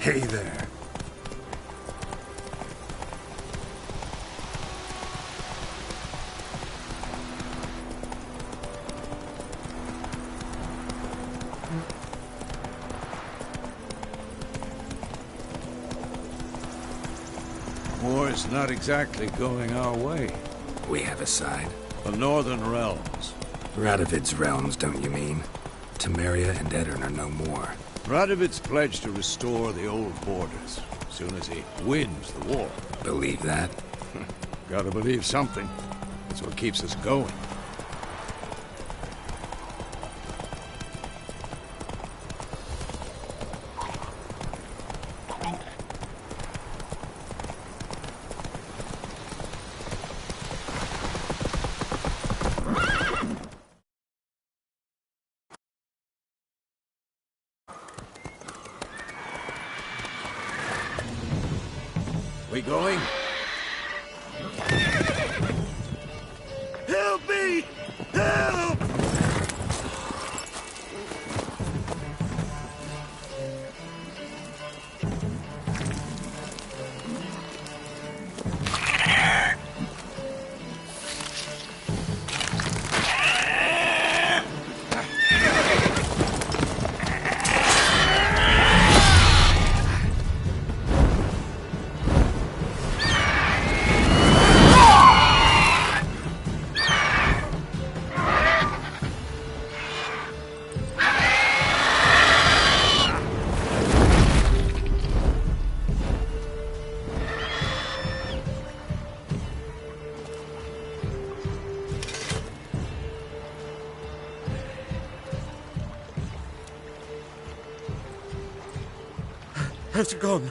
Hey there. War's not exactly going our way. We have a side. The Northern Realms. Radovid's realms, don't you mean? Temeria and Edirn are no more. Radovid's pledged to restore the old borders, as soon as he wins the war. Believe that? Gotta believe something. That's what keeps us going. We going? Help me! Help! Has it gone?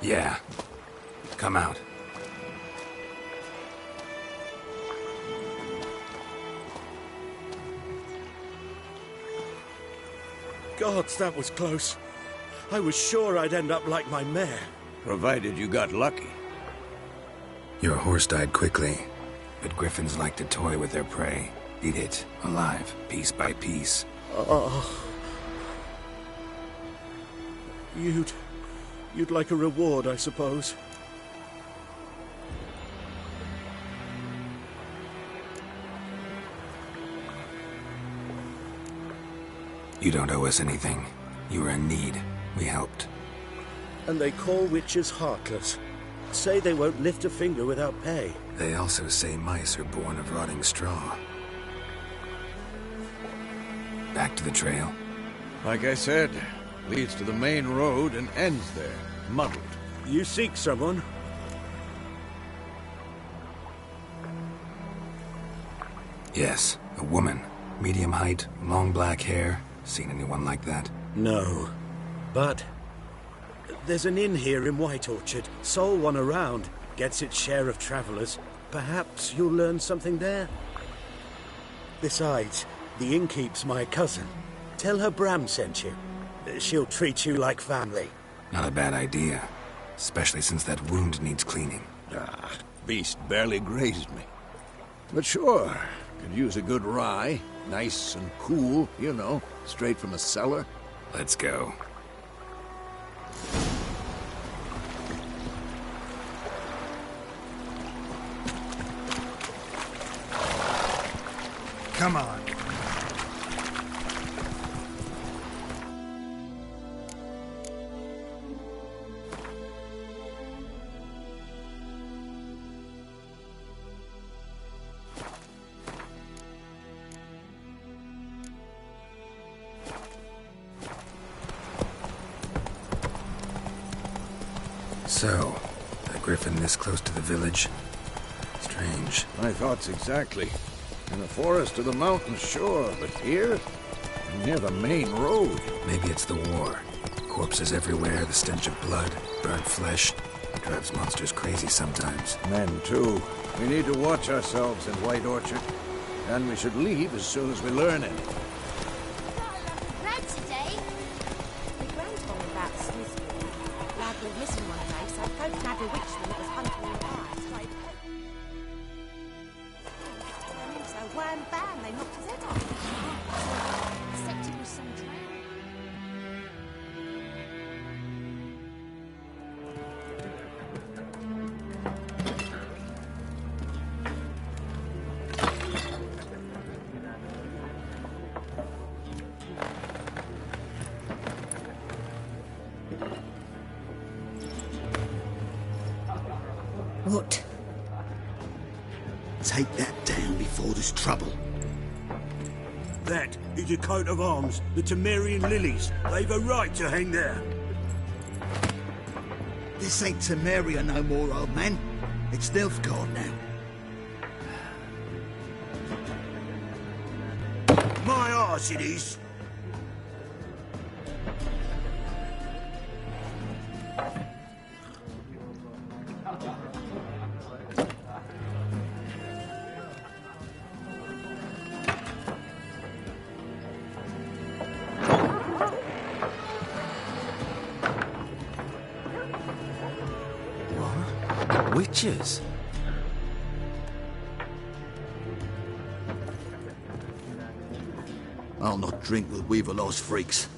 Yeah. Come out. Gods, that was close. I was sure I'd end up like my mare. Provided you got lucky. Your horse died quickly, but griffins like to toy with their prey. Eat it, alive, piece by piece. Oh. You'd like a reward, I suppose. You don't owe us anything. You were in need. We helped. And they call witches heartless. Say they won't lift a finger without pay. They also say mice are born of rotting straw. Back to the trail? Like I said, leads to the main road and ends there, muddled. You seek someone? Yes, a woman. Medium height, long black hair. Seen anyone like that? No. But there's an inn here in White Orchard. Sole one around. Gets its share of travelers. Perhaps you'll learn something there? Besides, the innkeep's my cousin. Tell her Bram sent you. She'll treat you like family. Not a bad idea. Especially since that wound needs cleaning. Ah, beast barely grazed me. But sure, could use a good rye. Nice and cool, you know, straight from a cellar. Let's go. Come on. So, a griffin this close to the village? Strange. My thoughts exactly. In the forest or the mountains, sure, but here? Near the main road. Maybe it's the war. Corpses everywhere, the stench of blood, burnt flesh. It drives monsters crazy sometimes. Men, too. We need to watch ourselves in White Orchard. And we should leave as soon as we learn anything. Bread today? The Grand told me about Smithfield. Lad went missing one day, so folk had a witchman that was hunting in the past. So wham bam, they knocked his head off. Except it was some drown. What? Take that down before there's trouble. That is a coat of arms, the Temerian lilies. They've a right to hang there. This ain't Temeria no more, old man. It's Nilfgaard now. My arse it is. Witches? I'll not drink with Weaverlaw's freaks.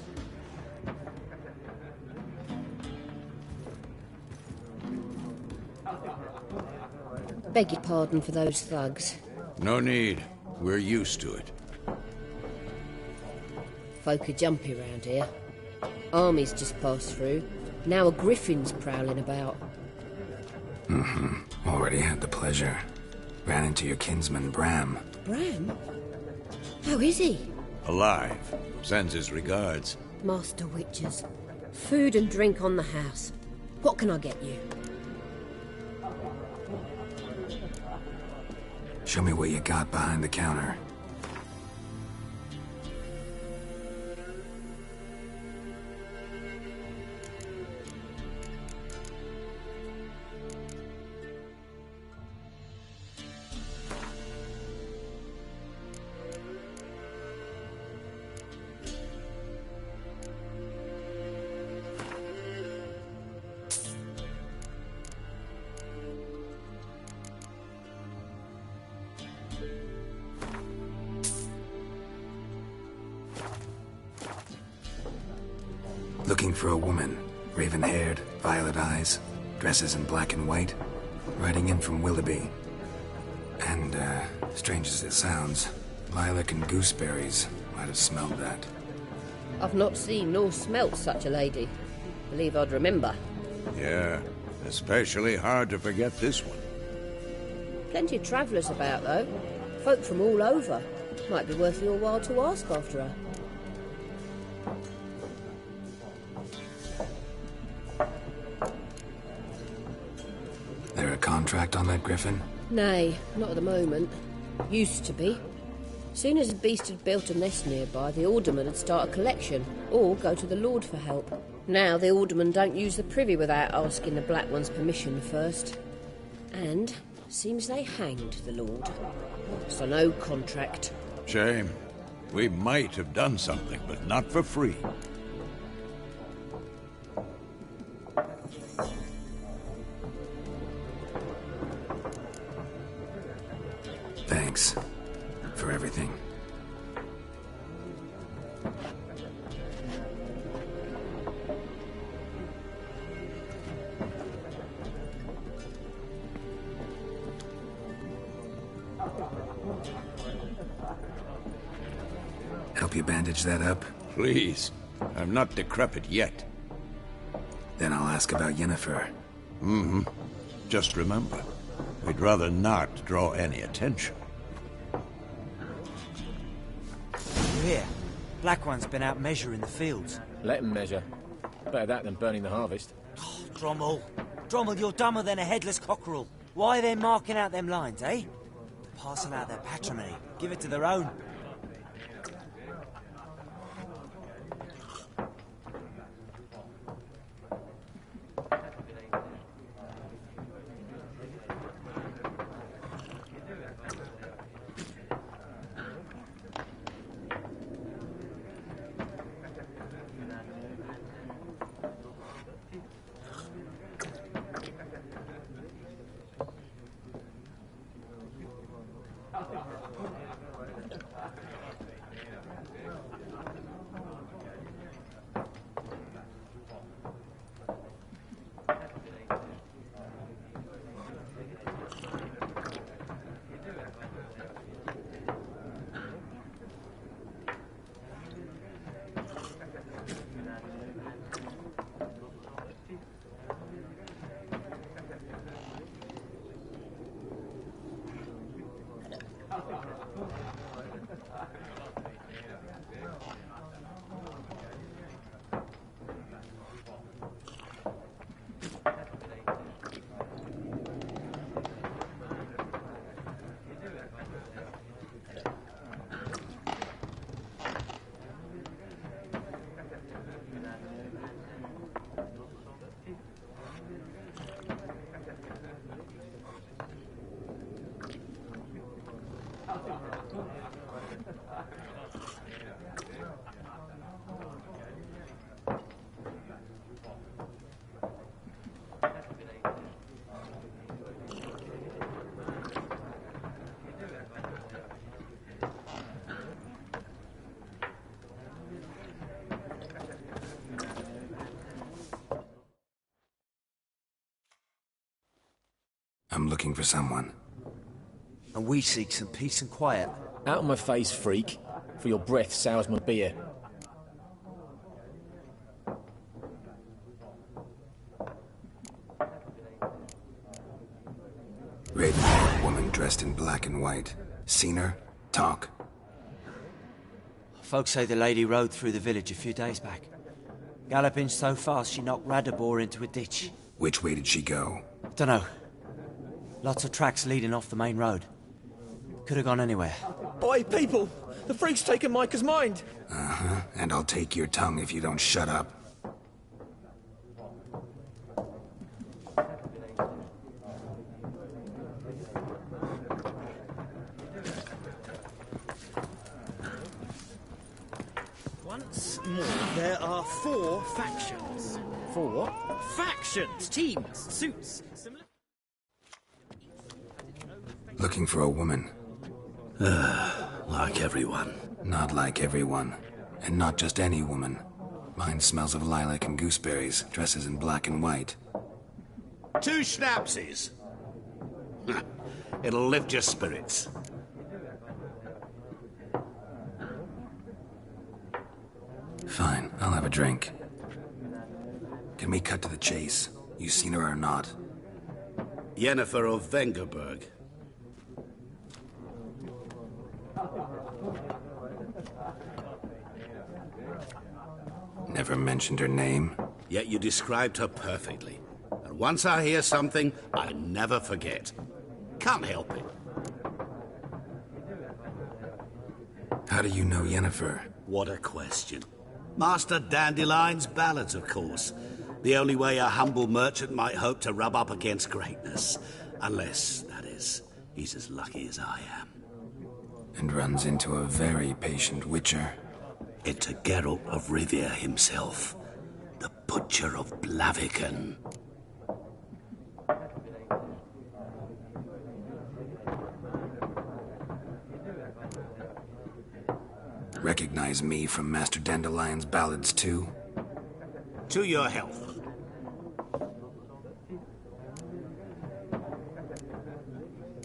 Beg your pardon for those thugs. No need. We're used to it. Folk are jumpy round here. Armies just passed through. Now a griffin's prowling about. Already had the pleasure. Ran into your kinsman, Bram. Bram? How is he? Alive. Sends his regards. Master Witches. Food and drink on the house. What can I get you? Show me what you got behind the counter. Looking for a woman. Raven-haired, violet eyes, dresses in black and white. Riding in from Willoughby. And, strange as it sounds, lilac and gooseberries might have smelled that. I've not seen nor smelt such a lady. Believe I'd remember. Yeah, especially hard to forget this one. Plenty of travellers about, though. Folk from all over. Might be worth your while to ask after her. There a contract on that griffin? Nay, not at the moment. Used to be. Soon as a beast had built a nest nearby, the alderman would start a collection, or go to the Lord for help. Now the aldermen don't use the privy without asking the Black One's permission first. And seems they hanged the Lord. So no contract. Shame. We might have done something, but not for free. Thanks. For everything. Help you bandage that up? Please. I'm not decrepit yet. Then I'll ask about Yennefer. Just remember, we'd rather not draw any attention. You hear? Black One's been out measuring the fields. Let him measure. Better that than burning the harvest. Oh, Drommel. Drommel, you're dumber than a headless cockerel. Why are they marking out them lines, eh? Passing out their patrimony. Give it to their own. I'm looking for someone. And we seek some peace and quiet. Out of my face, freak. For your breath sours my beer. Raven-haired woman dressed in black and white. Seen her? Talk. Folks say the lady rode through the village a few days back. Galloping so fast she knocked Radabor into a ditch. Which way did she go? Dunno. Lots of tracks leading off the main road. Could have gone anywhere. Oi, people! The freak's taken Micah's mind! Uh-huh. And I'll take your tongue if you don't shut up. Once more, there are 4 factions. 4? Factions, teams, suits. Looking for a woman. Like everyone. Not like everyone. And not just any woman. Mine smells of lilac and gooseberries, dresses in black and white. 2 schnapsies. It'll lift your spirits. Fine, I'll have a drink. Can we cut to the chase? You seen her or not? Yennefer of Vengerberg. Never mentioned her name. Yet you described her perfectly. And once I hear something, I never forget. Can't help it. How do you know Yennefer? What a question. Master Dandelion's ballads, of course. The only way a humble merchant might hope to rub up against greatness. Unless, that is, he's as lucky as I am. And runs into a very patient witcher. Into Geralt of Rivia himself. The Butcher of Blaviken. Recognize me from Master Dandelion's ballads too? To your health.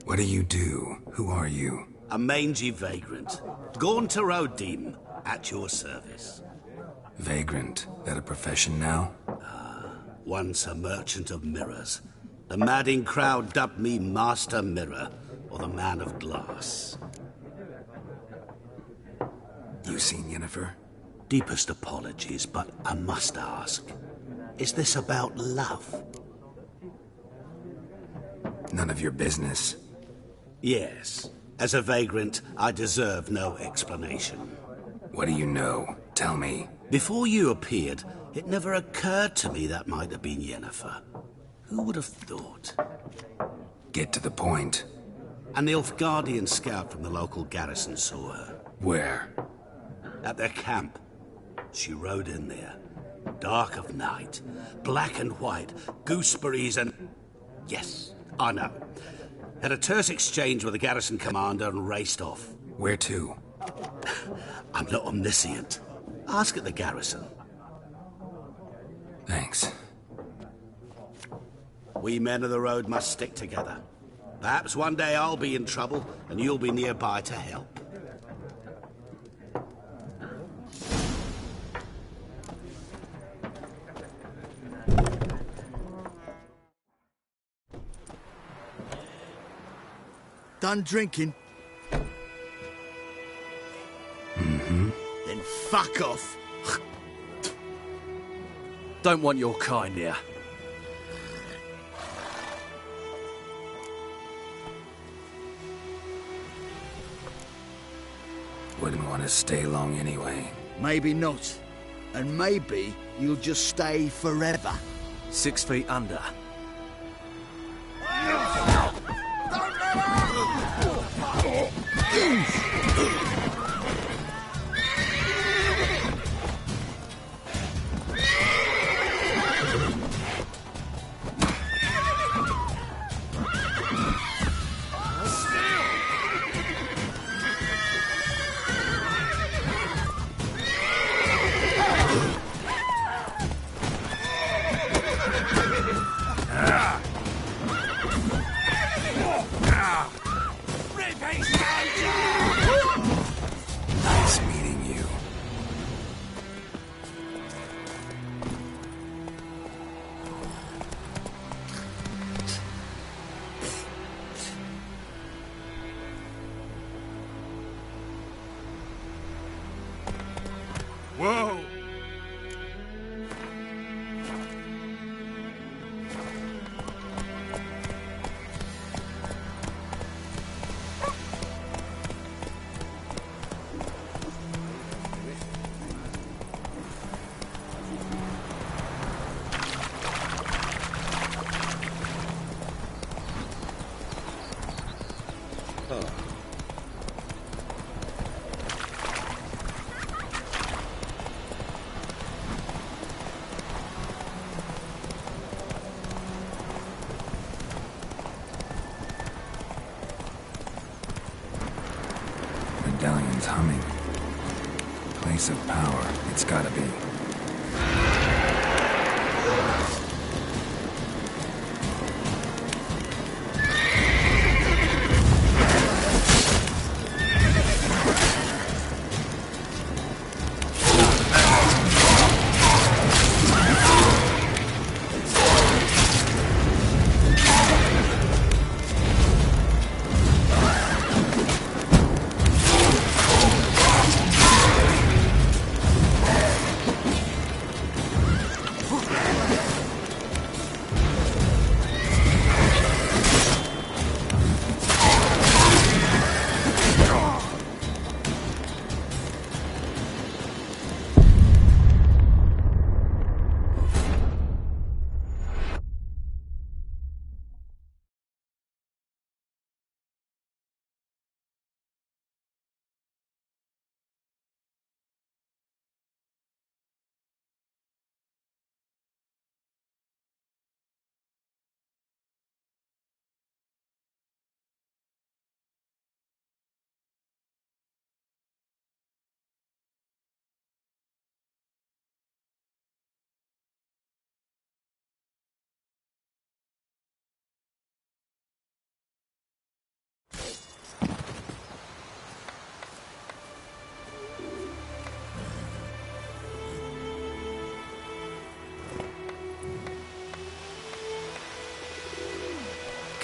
What do you do? Who are you? A mangy vagrant. Gaunter O'Dim, at your service. Vagrant. That a profession now? Once a merchant of mirrors. The madding crowd dubbed me Master Mirror, or the Man of Glass. You seen Yennefer? Deepest apologies, but I must ask. Is this about love? None of your business. Yes. As a vagrant, I deserve no explanation. What do you know? Tell me. Before you appeared, it never occurred to me that might have been Yennefer. Who would have thought? Get to the point. An Nilfgaardian scout from the local garrison saw her. Where? At their camp. She rode in there. Dark of night. Black and white. Gooseberries and... Yes, I know. Had a terse exchange with the garrison commander and raced off. Where to? I'm not omniscient. Ask at the garrison. Thanks. We men of the road must stick together. Perhaps one day I'll be in trouble and you'll be nearby to help. Done drinking? Mm-hmm. Then fuck off. Don't want your kind here. Wouldn't want to stay long anyway. Maybe not. And maybe you'll just stay forever. 6 feet under. Whoa! Medallion's humming. Place of power, it's gotta be.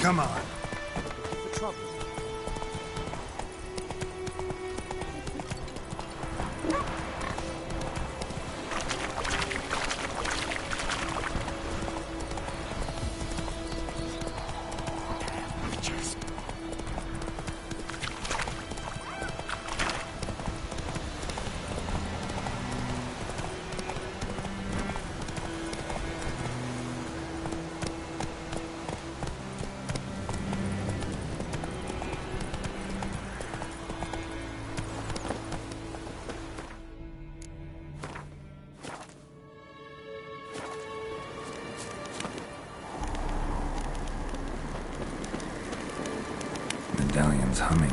Come on. What's the trouble? Medallion's humming.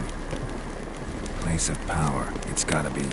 Place of power, it's gotta be.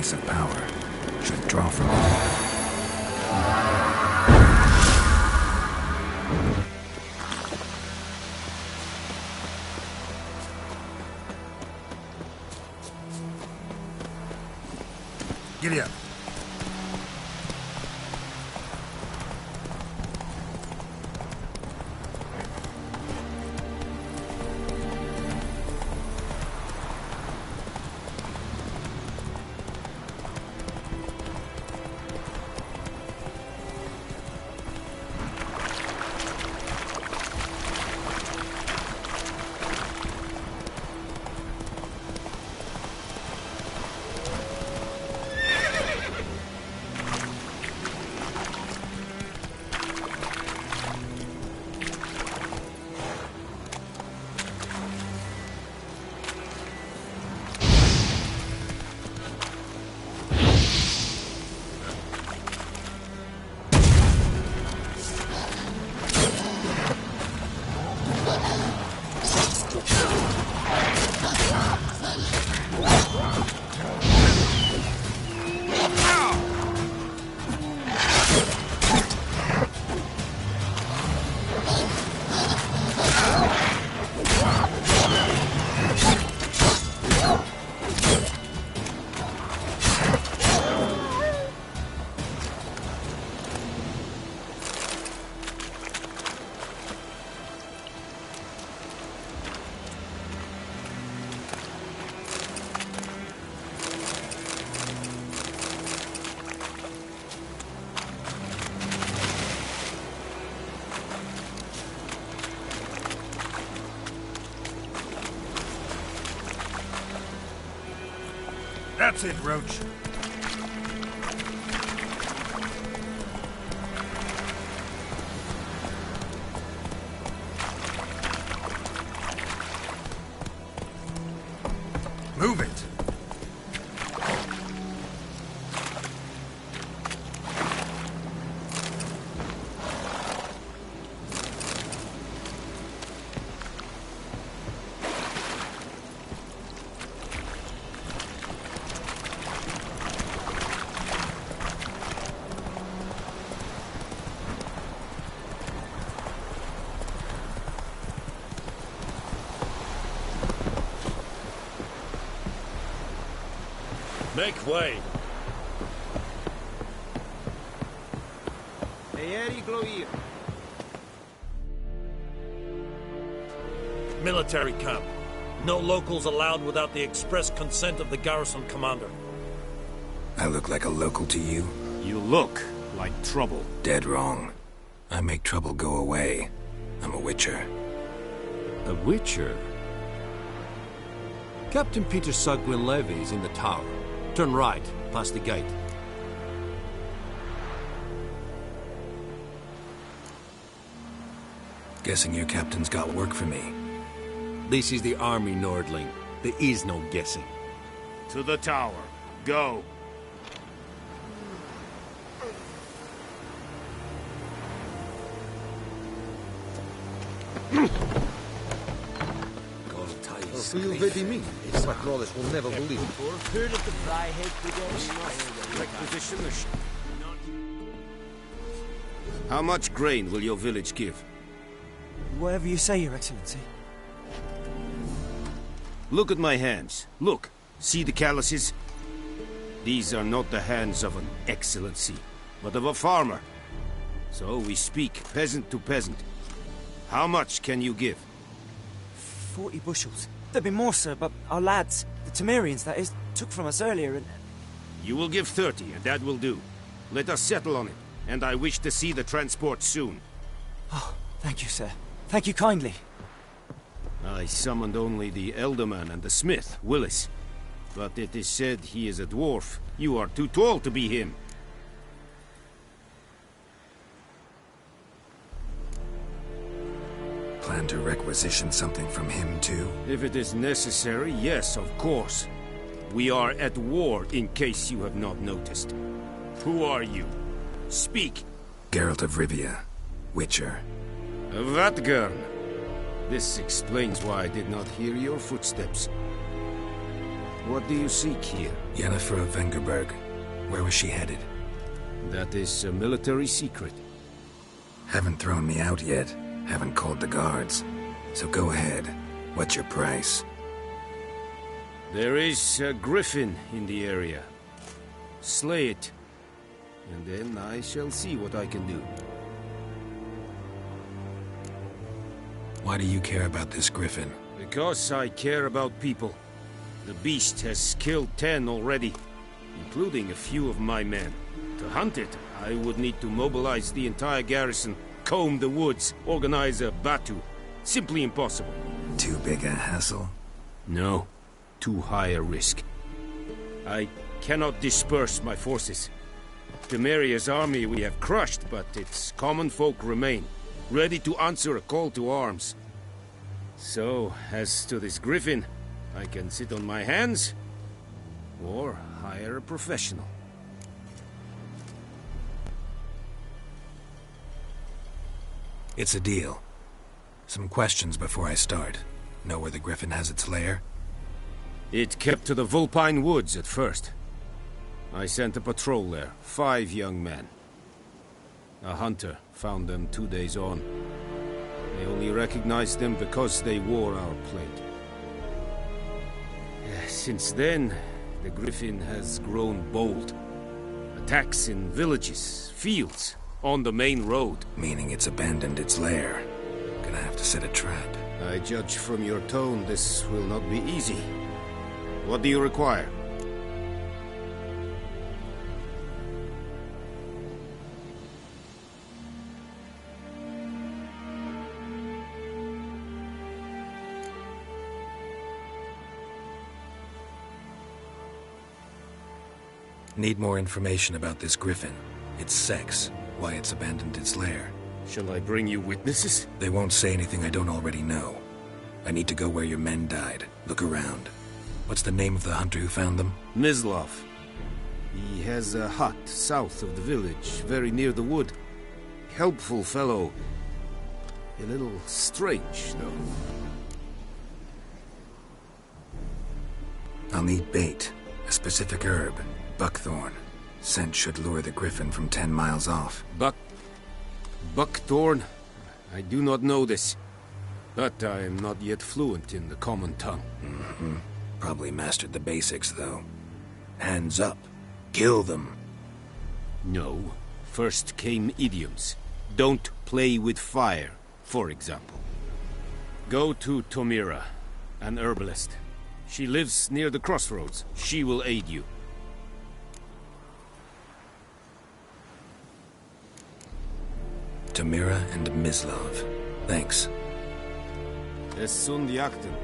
sense of power. Should draw from it. Giddy up. That's it, Roach. Move it. Make way. Military camp. No locals allowed without the express consent of the garrison commander. I look like a local to you? You look like trouble. Dead wrong. I make trouble go away. I'm a witcher. A witcher? Captain Peter Sugwin Levy is in the tower. Turn right, past the gate. Guessing your captain's got work for me. This is the army, Nordling. There is no guessing. To the tower. Go. Macrolis will never believe it. Heard of the Flyhead Brigade? Requisition How much grain will your village give? Whatever you say, Your Excellency. Look at my hands. Look. See the calluses? These are not the hands of an excellency, but of a farmer. So we speak peasant to peasant. How much can you give? 40 bushels. There'd be more, sir, but our lads, the Temerians, that is, took from us earlier and... You will give 30, and that will do. Let us settle on it, and I wish to see the transport soon. Oh, thank you, sir. Thank you kindly. I summoned only the Elderman and the smith, Willis. But it is said he is a dwarf. You are too tall to be him. Plan to requisition something from him, too? If it is necessary, yes, of course. We are at war, in case you have not noticed. Who are you? Speak. Geralt of Rivia, Witcher. Vatt'ghern. This explains why I did not hear your footsteps. What do you seek here? Yennefer of Vengerberg. Where was she headed? That is a military secret. Haven't thrown me out yet. Haven't called the guards. So go ahead. What's your price? There is a griffin in the area. Slay it, and then I shall see what I can do. Why do you care about this griffin? Because I care about people. The beast has killed 10 already, including a few of my men. To hunt it, I would need to mobilize the entire garrison, comb the woods, organize a batu. Simply impossible. Too big a hassle? No. Too high a risk. I cannot disperse my forces. Temeria's army we have crushed, but its common folk remain, ready to answer a call to arms. So, as to this griffin, I can sit on my hands, or hire a professional. It's a deal. Some questions before I start. Know where the griffin has its lair? It kept to the Vulpine Woods at first. I sent a patrol there, 5 young men. A hunter found them 2 days on. They only recognized them because they wore our plate. Since then, the griffin has grown bold. Attacks in villages, fields, on the main road. Meaning it's abandoned its lair. Gonna have to set a trap. I judge from your tone this will not be easy. What do you require? Need more information about this griffin. Its sex, why it's abandoned its lair. Shall I bring you witnesses? They won't say anything I don't already know. I need to go where your men died. Look around. What's the name of the hunter who found them? Mislav. He has a hut south of the village, very near the wood. Helpful fellow. A little strange, though. I'll need bait. A specific herb. Buckthorn. Scent should lure the griffin from 10 miles off. Buckthorn? I do not know this. But I am not yet fluent in the common tongue. Mm-hmm. Probably mastered the basics, though. Hands up. Kill them. No. First came idioms. Don't play with fire, for example. Go to Tomira, an herbalist. She lives near the crossroads. She will aid you. Tomira and Mislav. Thanks. Es sunt jakten.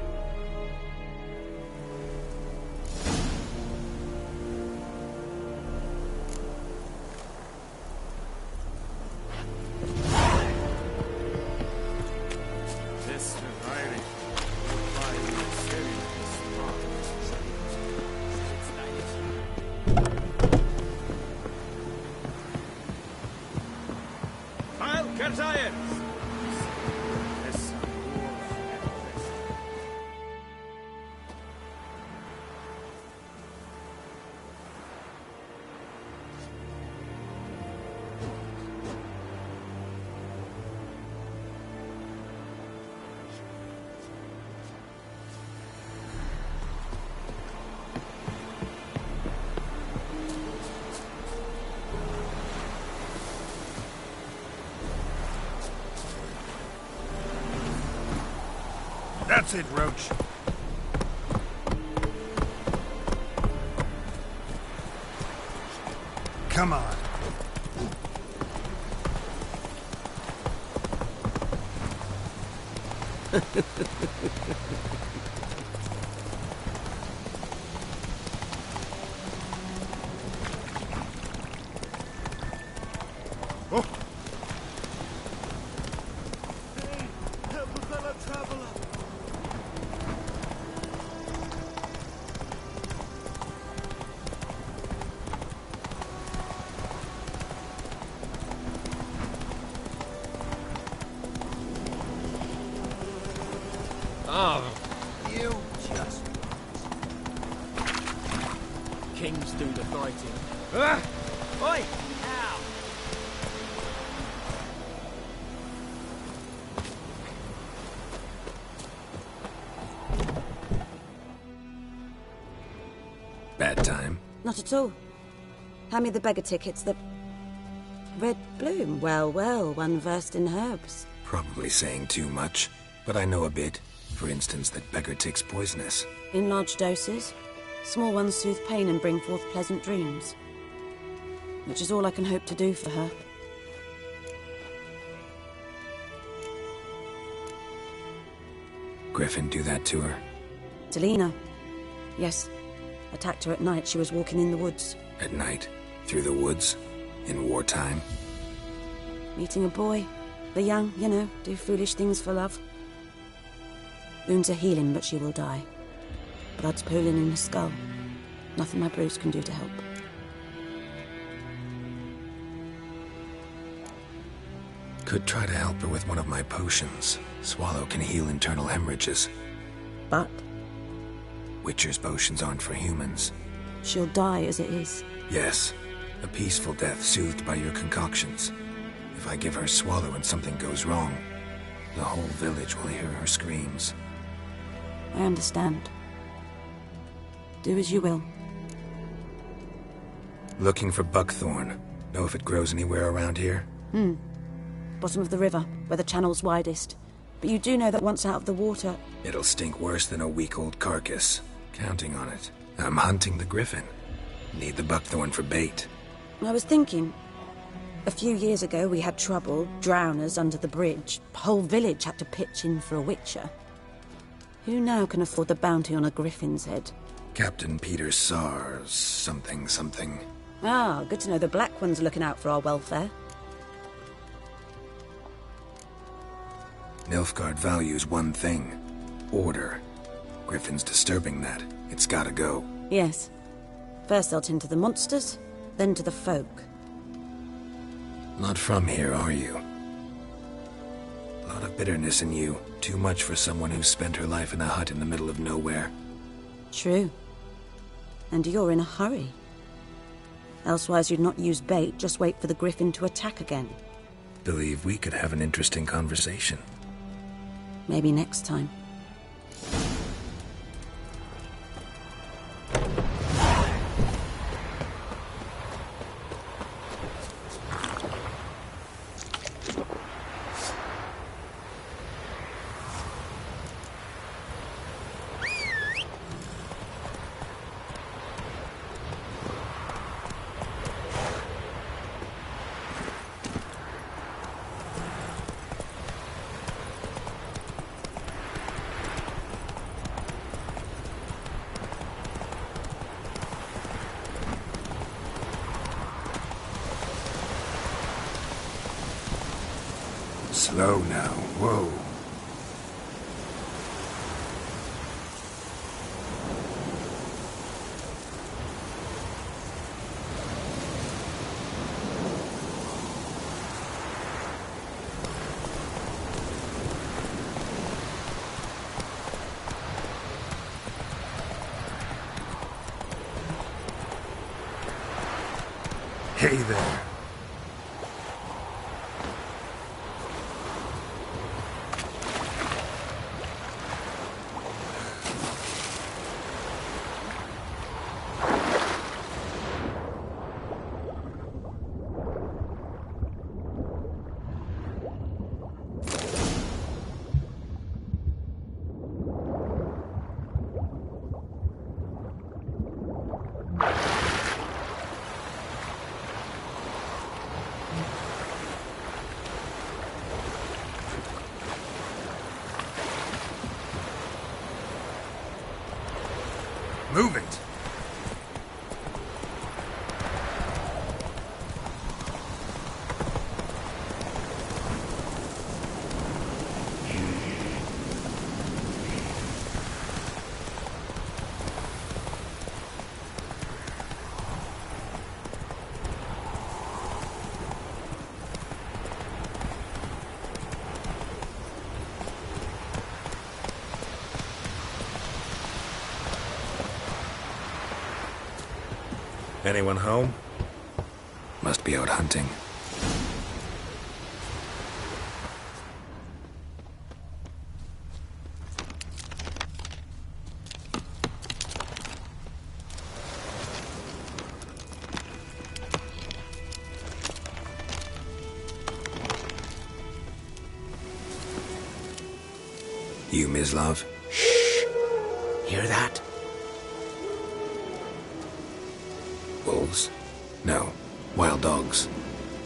That's it, Roach. Come on. Oh. Oh, You just... kings do the fighting. Oi! Ow! Bad time? Not at all. Hand me the beggar tickets, the... Red bloom. Well, well, one versed in herbs. Probably saying too much, but I know a bit. For instance, that beggar tick's poisonous. In large doses. Small ones soothe pain and bring forth pleasant dreams. Which is all I can hope to do for her. Griffin do that to her? Delina. Yes. Attacked her at night. She was walking in the woods. At night? Through the woods? In wartime? Meeting a boy. The young, you know, do foolish things for love. Wounds are healing, but she will die. Blood's pooling in her skull. Nothing my bruise can do to help. Could try to help her with one of my potions. Swallow can heal internal hemorrhages. But? Witcher's potions aren't for humans. She'll die as it is. Yes. A peaceful death soothed by your concoctions. If I give her Swallow and something goes wrong, the whole village will hear her screams. I understand. Do as you will. Looking for buckthorn. Know if it grows anywhere around here? Bottom of the river, where the channel's widest. But you do know that once out of the water... It'll stink worse than a week-old carcass. Counting on it. I'm hunting the griffin. Need the buckthorn for bait. I was thinking... A few years ago we had trouble, drowners under the bridge. Whole village had to pitch in for a witcher. Who now can afford the bounty on a griffin's head? Captain Peter Sars, something. Ah, good to know the Black One's looking out for our welfare. Nilfgaard values one thing. Order. Griffin's disturbing that. It's gotta go. Yes. First they'll tend to the monsters, then to the folk. Not from here, are you? A lot of bitterness in you. Too much for someone who's spent her life in a hut in the middle of nowhere. True. And you're in a hurry. Elsewise you'd not use bait, just wait for the griffin to attack again. Believe we could have an interesting conversation. Maybe next time. Slow now. Whoa. Hey there. Move it! Anyone home? Must be out hunting. You, Mislav? Shh! Hear that? Wolves? No. Wild dogs.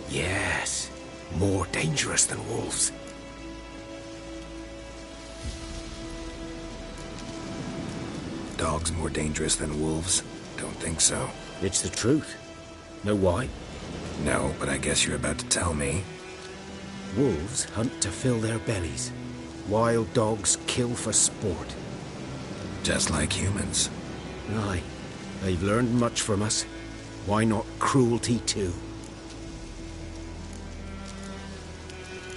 Yes. More dangerous than wolves. Dogs more dangerous than wolves? Don't think so. It's the truth. Know why? No, but I guess you're about to tell me. Wolves hunt to fill their bellies. Wild dogs kill for sport. Just like humans. Aye. They've learned much from us. Why not cruelty too?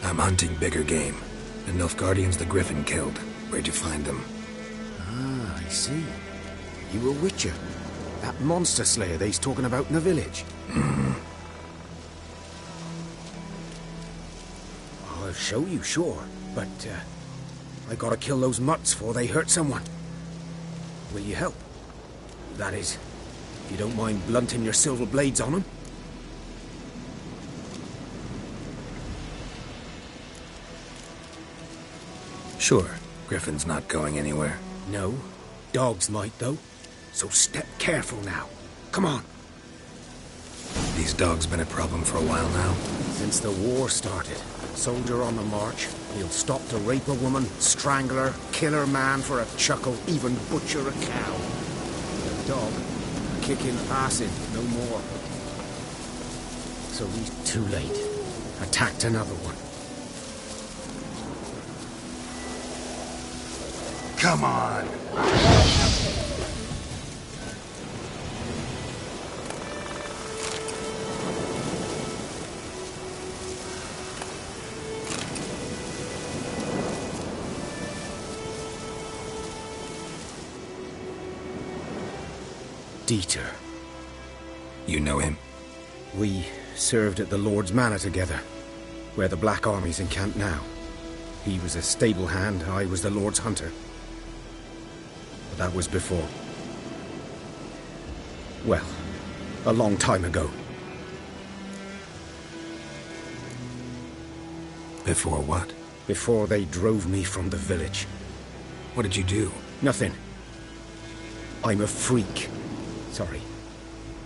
I'm hunting bigger game. The Nilfgaardians the Griffin killed. Where'd you find them? Ah, I see. You a witcher. That monster slayer they's talking about in the village. I'll show you, sure. But, I gotta kill those mutts before they hurt someone. Will you help? That is, if you don't mind blunting your silver blades on them. Sure. Griffin's not going anywhere. No. Dogs might, though. So step careful now. Come on. These dogs been a problem for a while now? Since the war started. Soldier on the march. He'll stop to rape a woman, strangle her, kill her man for a chuckle, even butcher a cow. The dog, kicking, passing, no more. So he's too late. Attacked another one. Come on! Dieter. You know him? We served at the Lord's Manor together, where the Black Army's encamped now. He was a stable hand, I was the Lord's hunter. But that was before. Well, a long time ago. Before what? Before they drove me from the village. What did you do? Nothing. I'm a freak. Sorry.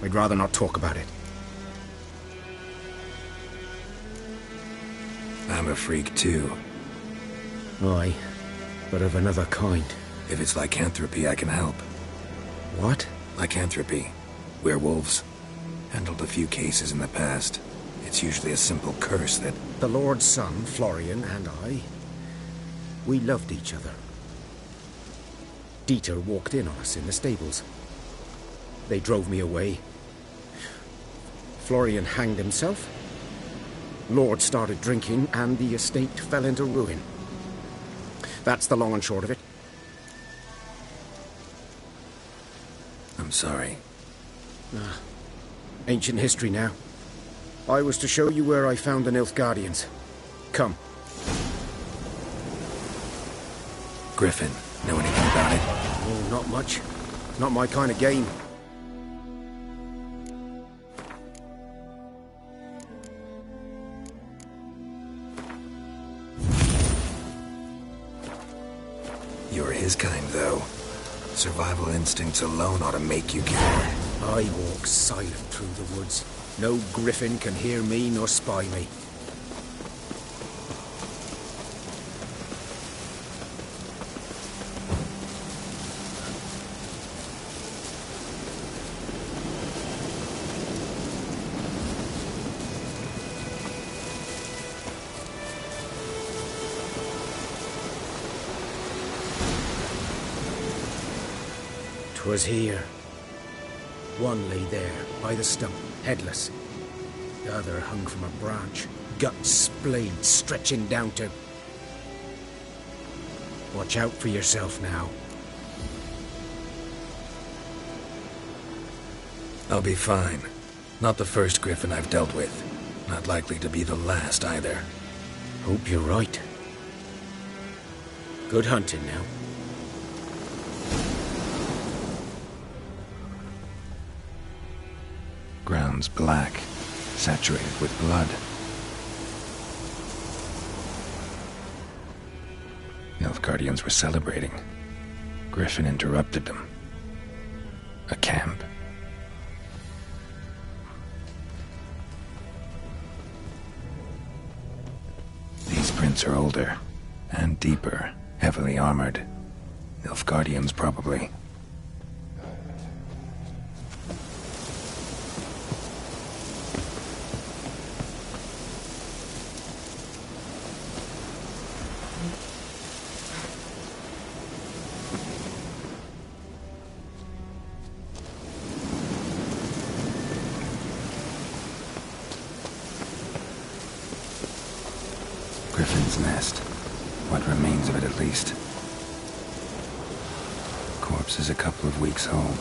I'd rather not talk about it. I'm a freak too. Aye, but of another kind. If it's lycanthropy, I can help. What? Lycanthropy. Werewolves. Handled a few cases in the past. It's usually a simple curse that... The Lord's son, Florian, and I, we loved each other. Dieter walked in on us in the stables. They drove me away. Florian hanged himself. Lord started drinking, and the estate fell into ruin. That's the long and short of it. I'm sorry. Ancient history now. I was to show you where I found the Nilfgaardians. Come. Griffin, know anything about it? Oh, not much. Not my kind of game. You're his kind, though. Survival instincts alone ought to make you care. I walk silent through the woods. No griffin can hear me nor spy me. Was here. One lay there, by the stump, headless. The other hung from a branch, guts splayed, stretching down to... Watch out for yourself now. I'll be fine. Not the first Griffin I've dealt with. Not likely to be the last either. Hope you're right. Good hunting now. Ground's black, saturated with blood. Nilfgaardians were celebrating. Griffin interrupted them. A camp. These prints are older, and deeper, heavily armored. Nilfgaardians, probably. Griffin's nest. What remains of it, at least. Corpse is a couple of weeks old.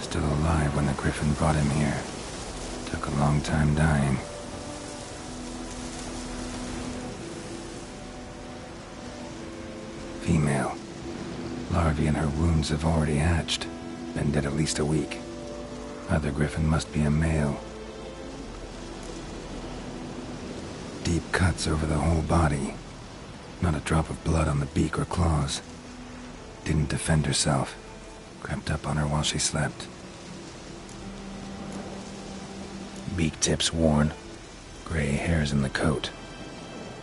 Still alive when the Griffin brought him here. Took a long time dying. Female. Larvae in her wounds have already hatched. Been dead at least a week. Other Griffin must be a male. Deep cuts over the whole body. Not a drop of blood on the beak or claws. Didn't defend herself. Crept up on her while she slept. Beak tips worn. Gray hairs in the coat.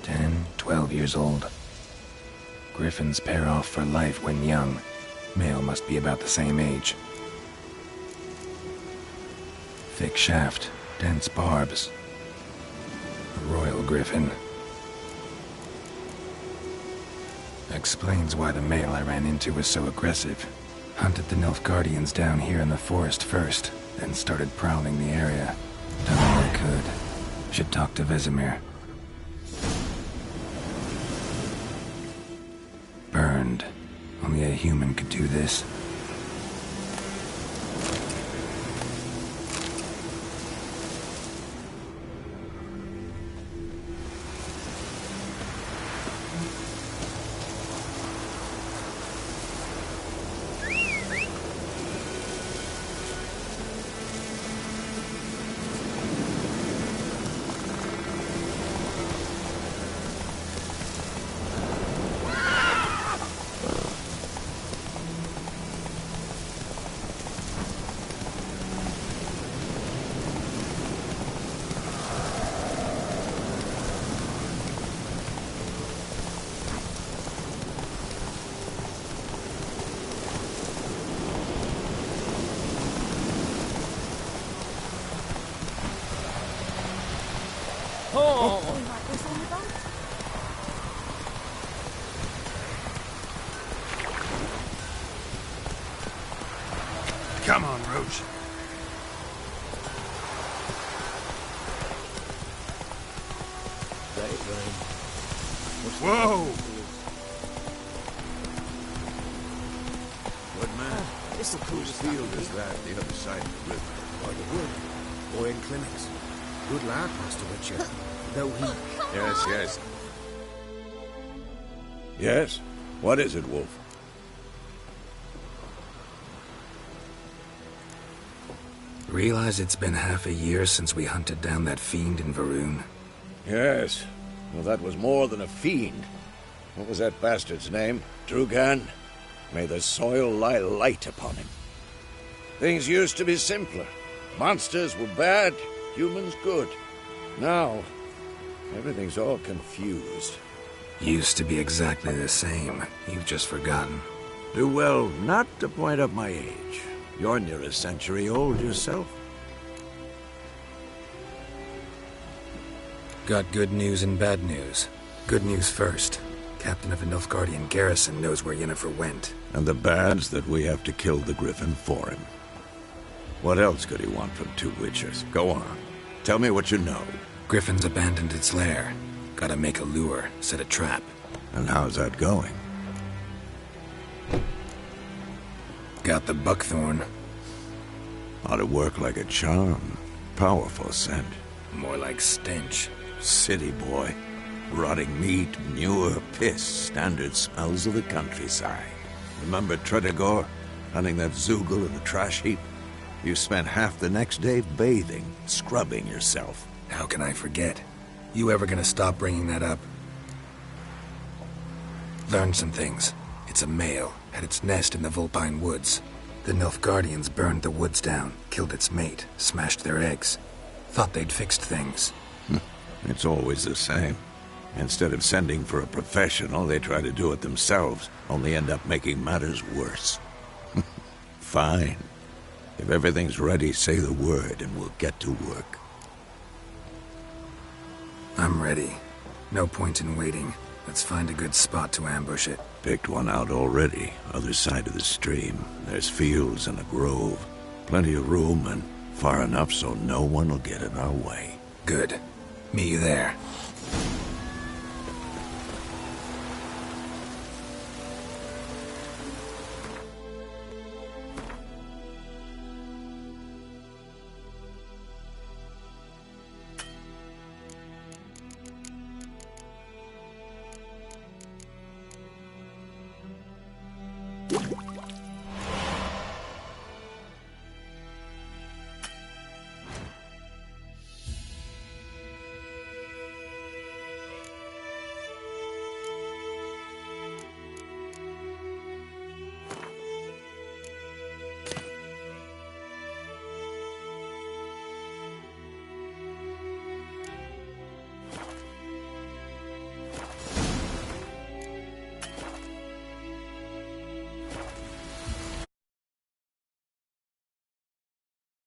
10, 12 years old. Griffins pair off for life when young. Male must be about the same age. Thick shaft, dense barbs. A royal griffin. Explains why the male I ran into was so aggressive. Hunted the Nilfgaardians down here in the forest first, then started prowling the area. Done all I could. Should talk to Vesemir. Burned. Only a human could do this. Come on, Roach. Whoa! Good man. This'll cool Whose us field down. is that, the other side of the river? By the wood. Boy in clinics. Good lad, Master Witcher. Though he... Yes, yes. Yes? What is it, Wolf? Realize it's been half a year since we hunted down that fiend in Varun? Yes. Well, that was more than a fiend. What was that bastard's name? Drugan? May the soil lie light upon him. Things used to be simpler. Monsters were bad, humans good. Now, everything's all confused. Used to be exactly the same. You've just forgotten. Do well not to point up my age. You're near a century old yourself. Got good news and bad news. Good news first. Captain of a Nilfgaardian garrison knows where Yennefer went. And the bad's that we have to kill the Griffin for him. What else could he want from two Witchers? Go on. Tell me what you know. Griffin's abandoned its lair. Gotta make a lure, set a trap. And how's that going? Got the buckthorn. Ought to work like a charm. Powerful scent. More like stench. City boy. Rotting meat, manure, piss. Standard smells of the countryside. Remember Tretogor? Hunting that Zoogle in the trash heap? You spent half the next day bathing, scrubbing yourself. How can I forget? You ever gonna stop bringing that up? Learned some things. It's a male, had its nest in the Vulpine Woods. The Nilfgaardians burned the woods down, killed its mate, smashed their eggs. Thought they'd fixed things. It's always the same. Instead of sending for a professional, they try to do it themselves, only end up making matters worse. Fine. If everything's ready, say the word and we'll get to work. I'm ready. No point in waiting. Let's find a good spot to ambush it. Picked one out already, other side of the stream. There's fields and a grove. Plenty of room and far enough so no one will get in our way. Good. Meet you there.